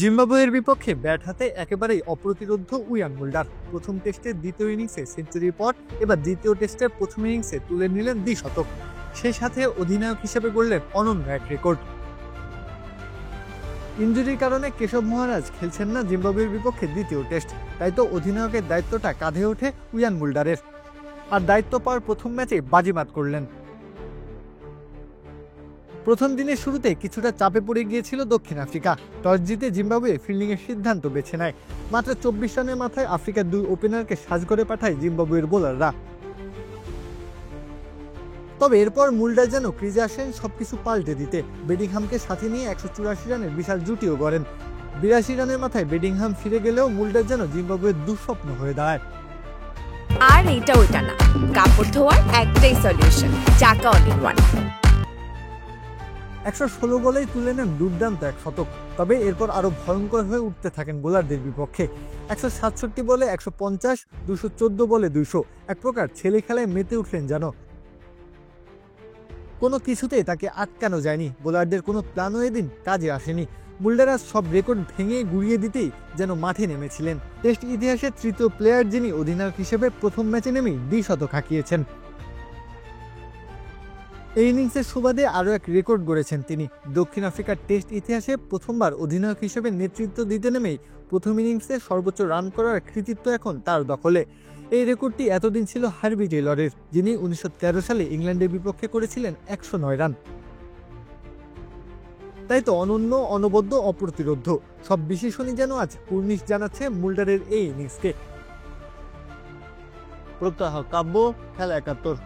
জিম্বাবুয়ের বিপক্ষে ব্যাট হাতে একেবারেই অপ্রতিরোধ্য ইয়ান মুল্ডার। প্রথম টেস্টের দ্বিতীয় ইনিংসে সেঞ্চুরির পর এবার দ্বিতীয় টেস্টের প্রথম ইনিংসে তুলে নিলেন দ্বিশতক। সেই সাথে অধিনায়ক হিসেবে গড়লেন অনন্য এক রেকর্ড। ইনজুরির কারণে কেশব মহারাজ খেলছেন না জিম্বাবুয়ের বিপক্ষে দ্বিতীয় টেস্ট, তাই তো অধিনায়কের দায়িত্বটা কাঁধে ওঠে ইয়ান মুল্ডারের। আর দায়িত্ব পাওয়ার প্রথম ম্যাচে বাজিমাত করলেন। প্রথম দিনের শুরুতে কিছুটা চাপে পড়ে গিয়েছিল দক্ষিণ আফ্রিকা। টস জিতে জিম্বাবুয়ে ফিল্ডিংয়ের সিদ্ধান্ত বেছে নেয়। মাত্র 24 রানের মাথায় আফ্রিকার দুই ওপেনারকে সাজঘরে পাঠায় জিম্বাবুয়ের বোলাররা। তবে এরপর মুল্ডার যেন ক্রিজে আসেন সবকিছু পাল্টে দিতে। বেডিংহামকে সাথে নিয়ে 184 রানের বিশাল জুটিও গড়েন। 82 রানের মাথায় বেডিংহাম ফিরে গেলেও মুল্ডার যেন জিম্বাবুয়ের দুঃস্বপ্ন হয়ে দাঁড়ায়। আর এটা ওইটা না, কাপড় ধোয়ার একটাই সলিউশন, চাকা অল ইন ওয়ান। 116 বলেই তুলে নেন দুর্দান্ত এক শতক। তবে এরপর আরো ভয়ঙ্কর হয়ে উঠতে থাকেন বোলারদের বিপক্ষে। 167 বলে 150, 214 বলে 200, এক প্রকার ছেলে খেলায় মেতে উঠলেন যেন। কোনো কিছুতেই তাকে আটকানো যায়নি। বোলারদের কোনো প্ল্যানও এদিন কাজে আসেনি। মুল্ডারা সব রেকর্ড ভেঙে গুড়িয়ে দিতেই যেন মাঠে নেমেছিলেন। টেস্ট ইতিহাসের তৃতীয় প্লেয়ার যিনি অধিনায়ক হিসেবে প্রথম ম্যাচে নেমেই দ্বিশতক হাঁকিয়েছেন। এই ইনিংসের সুবাদে আরও এক রেকর্ড গড়েছেন তিনি। দক্ষিণ আফ্রিকার টেস্ট ইতিহাসে প্রথমবার অধিনায়ক হিসেবে নেতৃত্ব দিতে নেমেই প্রথম ইনিংসে সর্বোচ্চ রান করার কৃতিত্ব এখন তার দখলে। এই রেকর্ডটি এতদিন ছিল হার্বি টেইলরের, যিনি 1913 সালে ইংল্যান্ডের বিপক্ষে করেছিলেন 109 রান। তাই তো অনন্য, অনবদ্য, অপ্রতিরোধ্য সব বিশেষণই যেন আজ কুর্নিশ জানাচ্ছে মুল্ডারের এই ইনিংসকে। প্রত্যাহ কাব্য, খেলা 71।